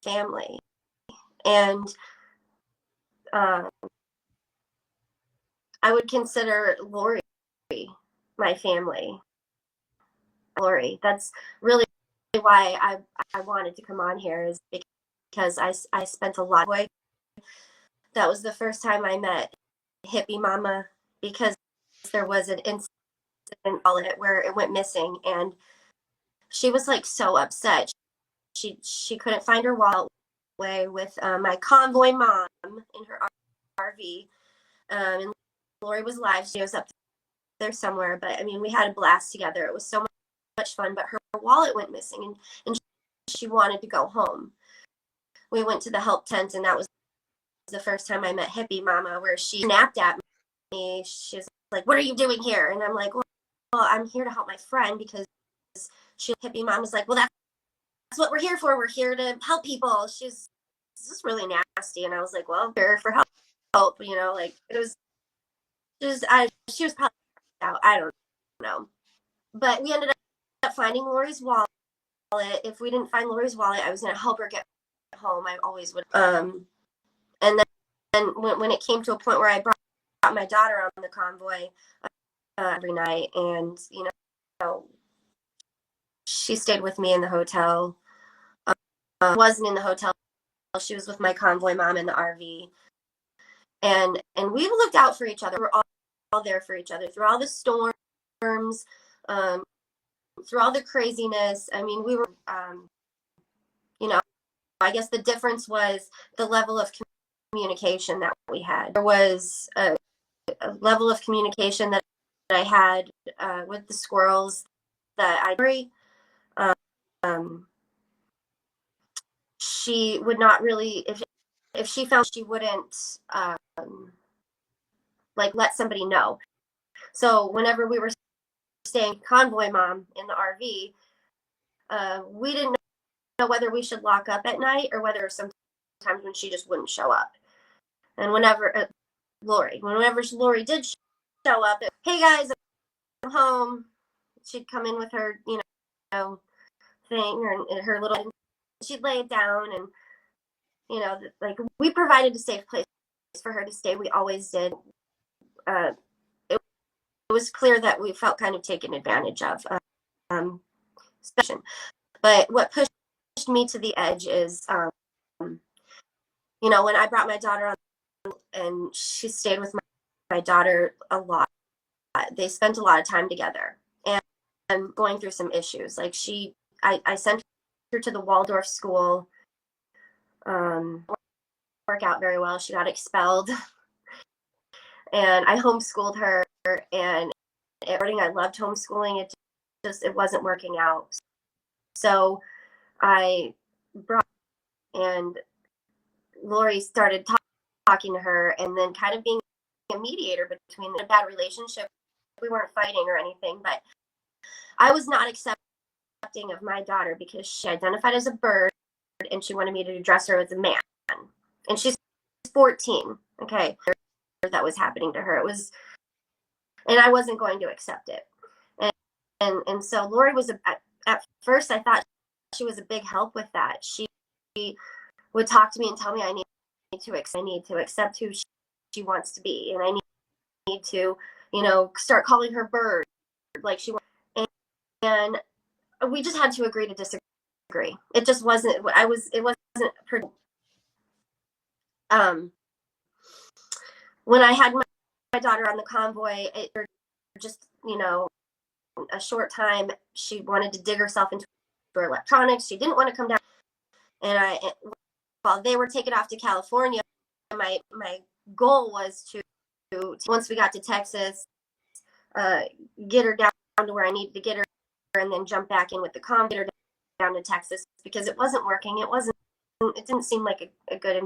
family. And um, I would consider Lori my family. Lori, that's really why I wanted to come on here, is because I spent a lot of. That was the first time I met Hippie Mama, because there was an incident where it went missing, and she was like so upset. She couldn't find her wallet with my convoy mom in her RV, and Lori was live. She was up there somewhere, but I mean, we had a blast together. It was so much fun, but her wallet went missing, and she wanted to go home. We went to the help tent, and that was the first time I met Hippie Mama, where she snapped at me. She was like, "What are you doing here?" And I'm like, well, I'm here to help my friend, because Hippie Mom was like, "Well, that's what we're here for. We're here to help people." She's just really nasty. And I was like, well, here for help, like it was just, she was probably out. I don't know. But we ended up finding Lori's wallet. If we didn't find Lori's wallet, I was going to help her get home. I always would. And then when it came to a point where I brought my daughter on the convoy every night, and, she stayed with me in the hotel. Wasn't in the hotel. She was with my convoy mom in the RV. And we looked out for each other. We're all there for each other through all the storms, through all the craziness. I mean, we were, I guess the difference was the level of communication that we had. There was a level of communication that I had with the squirrels that she would not really, if she found, she wouldn't let somebody know. So whenever we were staying convoy mom in the RV, we didn't know whether we should lock up at night, or whether sometimes when she just wouldn't show up. And whenever Lori did show up, "Hey guys, I'm home," she'd come in with her, thing, or her little, she'd lay it down, and, we provided a safe place for her to stay. We always did. It was clear that we felt kind of taken advantage of. But what pushed me to the edge is, when I brought my daughter on, and she stayed with my daughter a lot. They spent a lot of time together, and going through some issues. Like I sent her to the Waldorf school. Work out very well. She got expelled, and I homeschooled her. And I loved homeschooling. It wasn't working out. So I brought, and Lori started talking to her, and then kind of being a mediator between a bad relationship. We weren't fighting or anything, but I was not accepting of my daughter, because she identified as a bird, and she wanted me to dress her as a man. And she's 14. Okay. That was happening to her. And I wasn't going to accept it. And so Lori was, at first I thought she was a big help with that. She would talk to me and tell me I need to accept who she wants to be. And I need to, start calling her bird like she wants. And we just had to agree to disagree. It just wasn't, it wasn't pretty. When I had my daughter on the convoy, just, a short time, she wanted to dig herself into her electronics. She didn't want to come down. And while they were taken off to California, my goal was to, once we got to Texas, get her down to where I needed to get her, and then jump back in with the convoy, get her down to Texas, because it wasn't working. It didn't seem like a good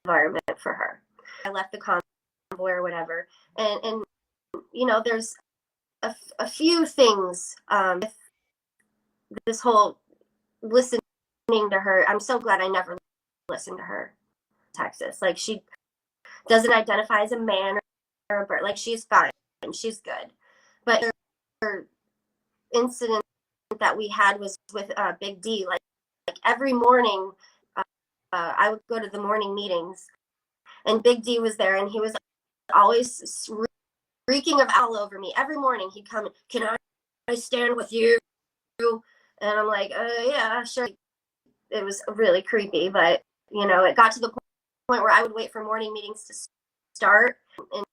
environment for her. I left the convoy or whatever. And there's a few things with this whole listening to her. I'm so glad I never listened to her. Texas, like, she doesn't identify as a man or a bird. Like, she's fine, she's good. But her incident that we had was with Big D. Like every morning, I would go to the morning meetings, and Big D was there, and he was always reeking of all over me. Every morning he'd come, can I stand with you? And I'm like, yeah, sure. It was really creepy, but it got to the point where I would wait for morning meetings to start and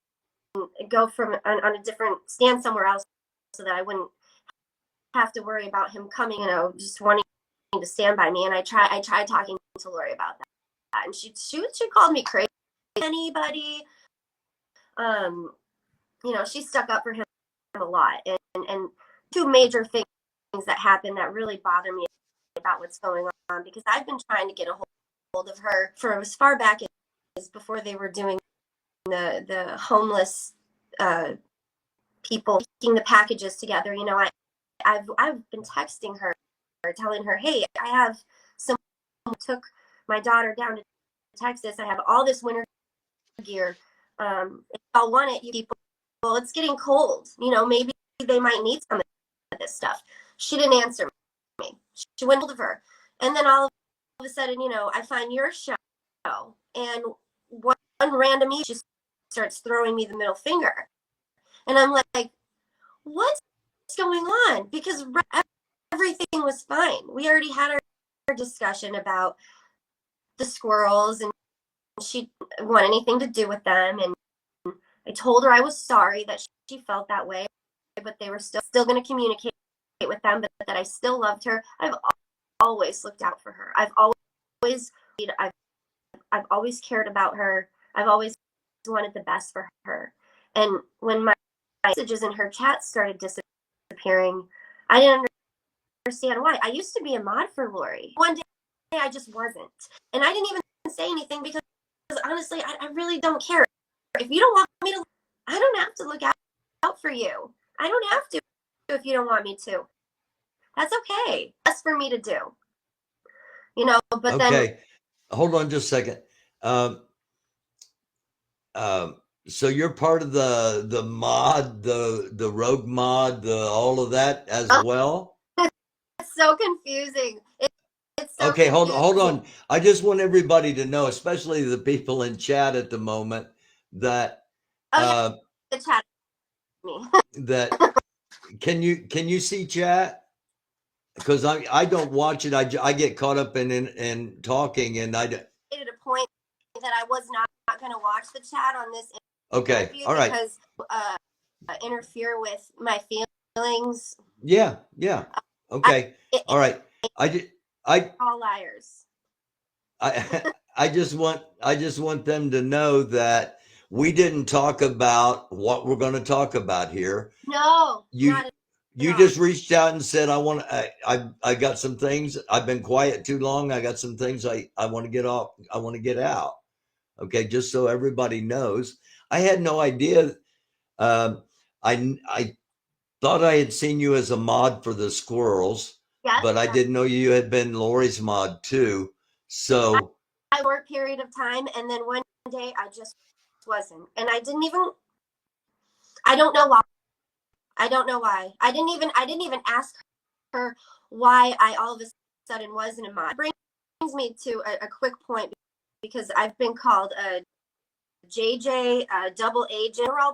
go from on a different stand somewhere else so that I wouldn't have to worry about him coming, just wanting to stand by me. And I tried talking to Lori about that, and she called me crazy. Anybody, she stuck up for him a lot, and two major things that happened that really bother me about what's going on, because I've been trying to get a hold of her for as far back as before they were doing the homeless people picking the packages together. I've been texting her, telling her, hey, I have someone who took my daughter down to Texas. I have all this winter gear. If y'all want it, you people, well, it's getting cold. Maybe they might need some of this stuff. She didn't answer me. She went hold of her. And then all of a sudden, I find your show, and one random email, she starts throwing me the middle finger. And I'm like, what's going on? Because everything was fine. We already had our discussion about the squirrels, and she didn't want anything to do with them. And I told her I was sorry that she felt that way, but they were still going to communicate with them, but that I still loved her. I've always looked out for her. I've always cared about her. I've always wanted the best for her. And when my messages in her chat started disappearing, I didn't understand why. I used to be a mod for Lori. One day I just wasn't. And I didn't even say anything because honestly, I really don't care. If you don't want me to, I don't have to look out for you. I don't have to if you don't want me to. That's okay. That's for me to do. But okay. Hold on just a second. So you're part of the mod, the rogue mod, all of that as well? It's so confusing. It's so okay, confusing. hold on. I just want everybody to know, especially the people in chat at the moment, that the chat me. that can you see chat? Because I don't watch it. I get caught up in talking, and I at a point that I was not going to watch the chat on this interview, all right, because interfere with my feelings. Yeah. Okay. All right. All liars. I just want them to know that we didn't talk about what we're going to talk about here. No, you just reached out and said, I got some things. I've been quiet too long. I got some things I want to get off. I want to get out. Okay. Just so everybody knows, I had no idea. I thought I had seen you as a mod for the squirrels, yes, but I didn't know you had been Lori's mod too. So I worked a period of time, and then one day I just wasn't, and I don't know why. I don't know why. I didn't even ask her why I all of a sudden wasn't a mod. It brings me to a quick point, because I've been called a JJ, a double A general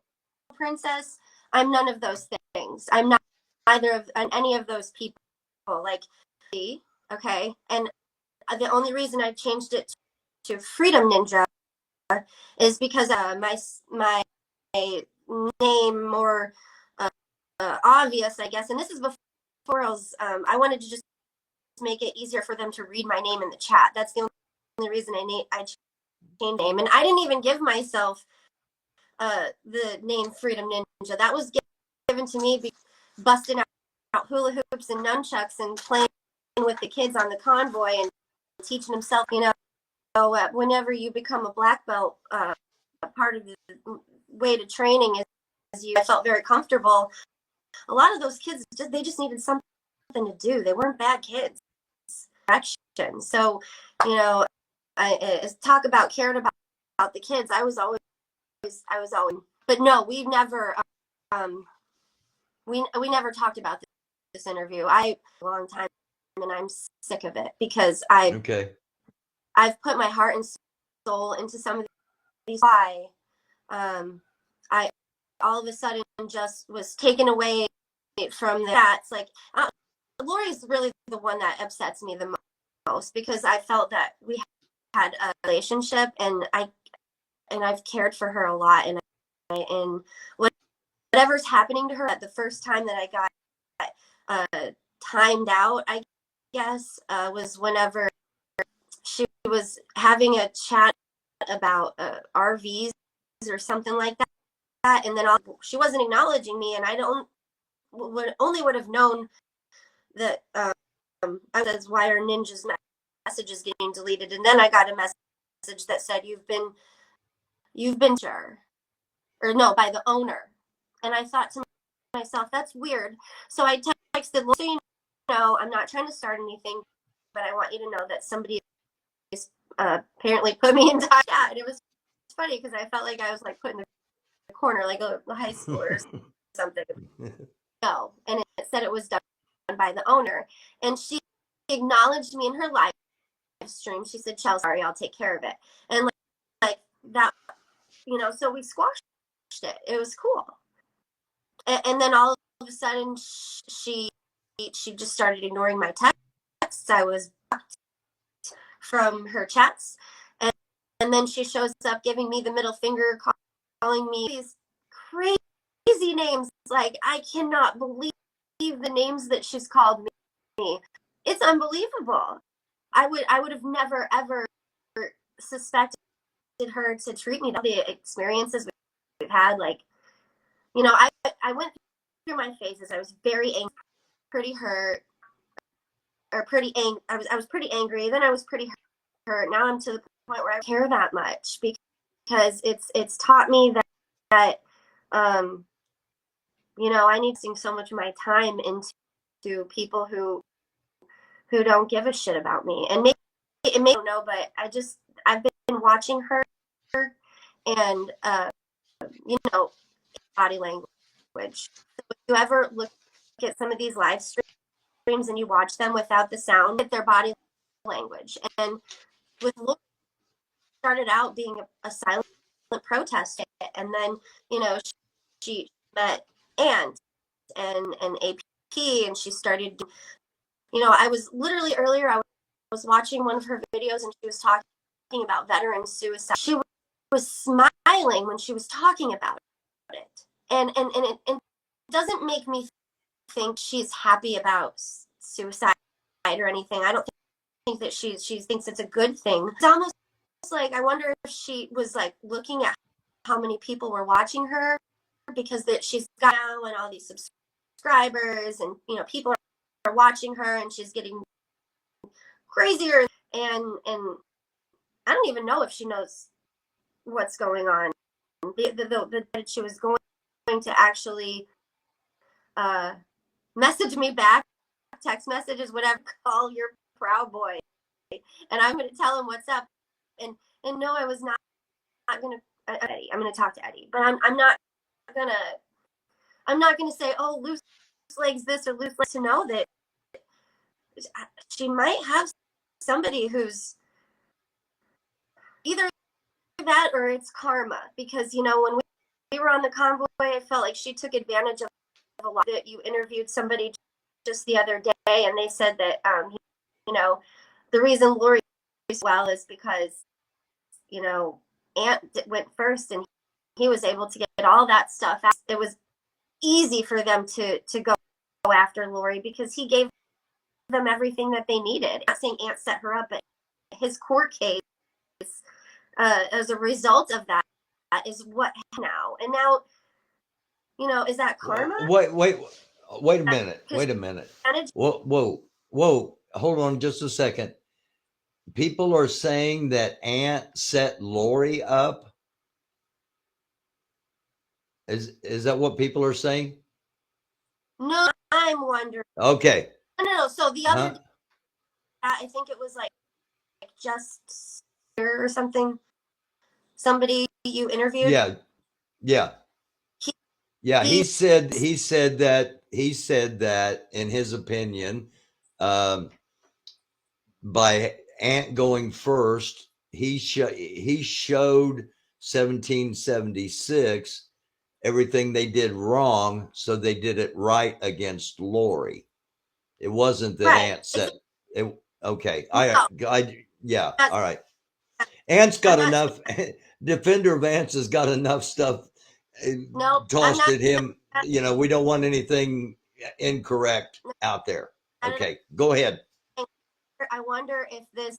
princess. I'm none of those things. I'm not either of any of those people. Like, okay, and the only reason I changed it to Freedom Ninja is because my name more obvious, I guess. And this is before I wanted to just make it easier for them to read my name in the chat. That's the only reason I changed name, and I didn't even give myself the name Freedom Ninja. That was given to me busting out hula hoops and nunchucks and playing with the kids on the convoy and teaching themselves, whenever you become a black belt, part of the way to training is I felt very comfortable. A lot of those kids, they just needed something to do. They weren't bad kids. Action. So, I talk about caring about the kids. I was always, but no, we never talked about this interview. A long time, and I'm sick of it because okay. I've put my heart and soul into some of these. Why I all of a sudden just was taken away from that. It's like Lori's really the one that upsets me the most, because I felt that we had a relationship, and I've cared for her a lot, and whatever's happening to her, at the first time that I got timed out, I guess, was whenever she was having a chat about RVs or something like that, and then she wasn't acknowledging me, and I would have known that I was, why are Ninja's messages getting deleted? And then I got a message that said you've been sure, or no, by the owner. And I thought to myself, that's weird. So I texted, so you know, I'm not trying to start anything, but I want you to know that somebody apparently put me in touch. Yeah, and it was funny because I felt like I was like put in the corner, like a high schooler or something. No, and it said it was done by the owner, and she acknowledged me in her live stream. She said, "Chelsea, sorry, I'll take care of it." And like that, you know, so we squashed it. It was cool. And then all of a sudden, she just started ignoring my texts. I was blocked from her chats, and then she shows up giving me the middle finger, calling me these crazy names. Like, I cannot believe the names that she's called me. It's unbelievable. I would have never ever suspected her to treat me. The experiences we've had, like, you know, I went through my phases. I was very angry, pretty hurt, or pretty angry. I was pretty angry. Then I was pretty hurt. Now I'm to the point where I don't care that much, because it's taught me that you know, I need to sink so much of my time into people who don't give a shit about me. And maybe it may, I don't know, but I've been watching her, and you know, body language. So if you ever look at some of these live streams and you watch them without the sound, at their body language. And with Lori, started out being a silent protest, and then, you know, she met Ant and AP, and she started, you know, I was literally earlier, I was watching one of her videos, and she was talking about veteran suicide. She was smiling when she was talking about it, and it doesn't make me think she's happy about suicide or anything. I don't think that she thinks it's a good thing. It's almost like, I wonder if she was like looking at how many people were watching her, because that she's got now and all these subscribers, and, you know, people are watching her, and she's getting crazier, and I don't even know if she knows what's going on. That she was going to actually message me back, text messages, whatever, call your Proud Boy, and I'm going to tell him what's up. And no, I was not going to. I'm going to talk to Eddie, but I'm not gonna say, oh, loose legs this or loose legs, to know that she might have somebody who's either that or it's karma. Because, you know, when we were on the convoy, I felt like she took advantage of a lot. That you interviewed somebody just the other day, and they said that you know, the reason Lori well is because, you know, Ant went first, and he was able to get all that stuff out. It was easy for them to go after Lori, because he gave them everything that they needed. I'm not saying Ant set her up, but his court case, as a result of that, is what now. And now, you know, is that karma? Wait a minute. Wait a minute. Whoa. Hold on just a second. People are saying that Ant set Lori up. Is that what people are saying? No, I'm wondering. Okay. No. So the other, I think it was like just or something. Somebody you interviewed. Yeah. He said that in his opinion, by Ant going first, he showed 1776 everything they did wrong, so they did it right against Lori. It wasn't that Right. Ant said it. Okay, No, yeah, not, all right. Ant's I'm got not enough. Defender of Ants has got enough stuff nope, I'm tossed not at him. You know, we don't want anything incorrect out there. Okay, go ahead. I wonder if this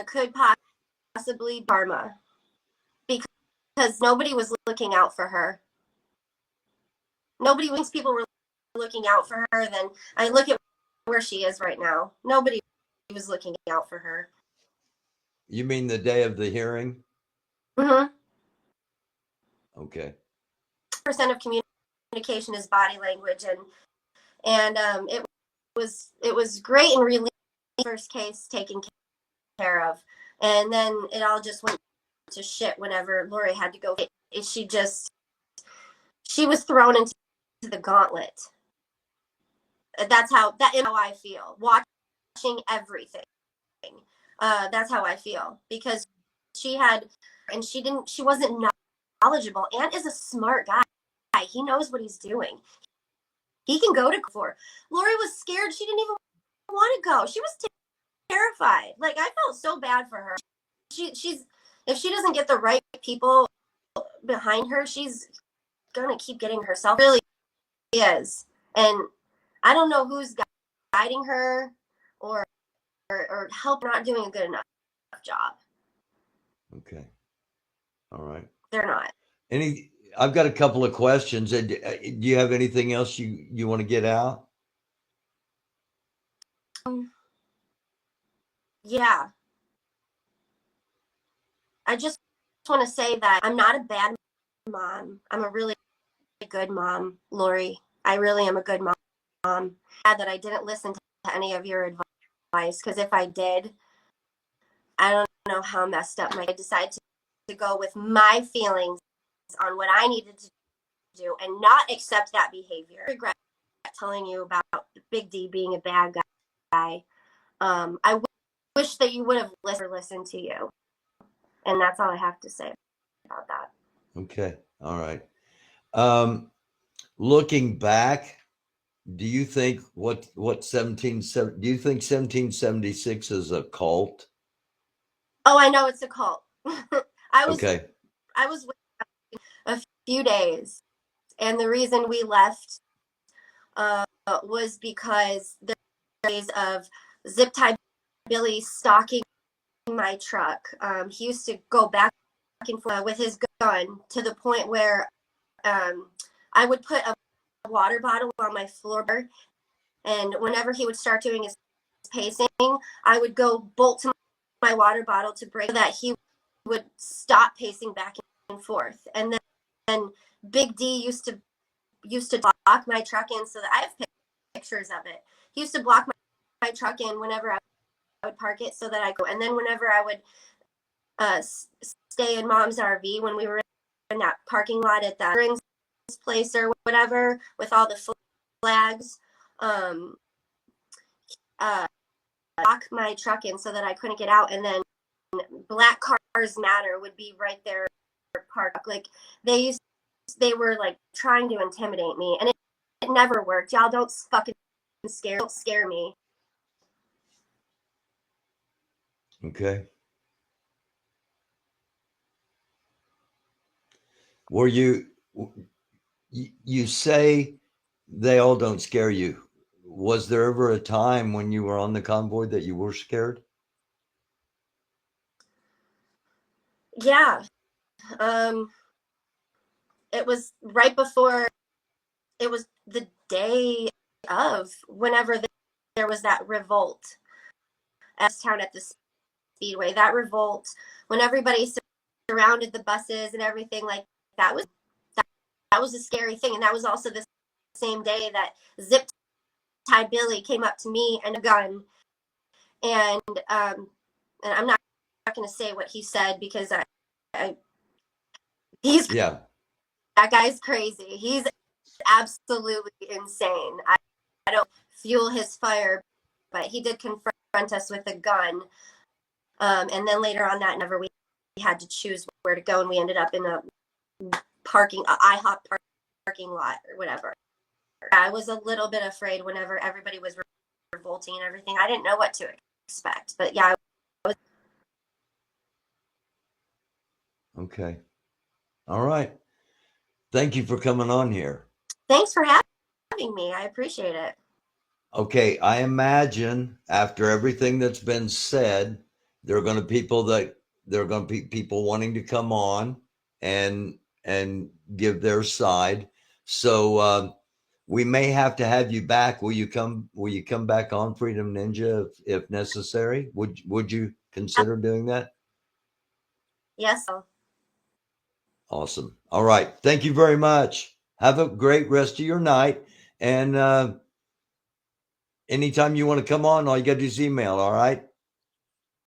could possibly Dharma, because nobody was looking out for her. Nobody, once people were looking out for her, then I look at where she is right now. Nobody was looking out for her. You mean the day of the hearing? Mm-hmm. Okay. Percent of communication is body language, and it was great in relief. First case taken care of, and then it all just went to shit whenever Lori had to go. She was thrown into the gauntlet. That's how I feel watching everything. That's how I feel, because she wasn't knowledgeable. Ant is a smart guy. He knows what he's doing. He can go to for. Lori was scared. She didn't even want to go. She was terrified. Like, I felt so bad for her. She's if she doesn't get the right people behind her, she's gonna keep getting herself. Really is. And I don't know who's guiding her or help not doing a good enough job. Okay. All right. They're not. I've got a couple of questions. Do you have anything else you want to get out? Yeah. I just want to say that I'm not a bad mom. I'm a really good mom, Lori. I really am a good mom. Glad that I didn't listen to any of your advice, because if I did, I don't know how messed up I decided to go with my feelings on what I needed to do and not accept that behavior. I regret telling you about Big D being a bad guy. I wish that you would have listened to you. And that's all I have to say about that. Okay. All right. Looking back, do you think do you think 1776 is a cult? Oh, I know it's a cult. I was Okay. with a few days, and the reason we left was because there were days of Zip Tie Billy stalking my truck. He used to go back and forth with his gun to the point where I would put a water bottle on my floor, and whenever he would start doing his pacing, I would go bolt to my water bottle to break, so that he would stop pacing back and forth. And then Big D used to block my truck in, so that I have pictures of it. He used to block my truck in whenever I would park it, so that I go. And then whenever I would stay in Mom's RV, when we were in that parking lot at that Rings place or whatever with all the flags, lock my truck in so that I couldn't get out. And then Black Cars Matter would be right there parked. Like, they were like trying to intimidate me, and it never worked. Y'all don't fucking scare me. Okay. Were you say they all don't scare you? Was there ever a time when you were on the convoy that you were scared? Yeah. It was right before, it was the day of, whenever there was that revolt at town at the Speedway. That revolt, when everybody surrounded the buses and everything, like, that was a scary thing. And that was also the same day that Zip Tie Billy came up to me and a gun, and I'm not going to say what he said, because Yeah. that guy's crazy. He's absolutely insane. I don't fuel his fire, but he did confirm confront us with a gun. And then later on that night, we had to choose where to go, and we ended up in a IHOP parking lot or whatever. I was a little bit afraid whenever everybody was revolting and everything. I didn't know what to expect, but yeah. Okay. All right. Thank you for coming on here. Thanks for having me. I appreciate it. Okay, I imagine after everything that's been said, there are going to be people wanting to come on and give their side. So we may have to have you back. Will you come back on Freedom Ninja if necessary? Would you consider doing that? Yes. Awesome. All right. Thank you very much. Have a great rest of your night. And anytime you want to come on, all you got to do is email. All right.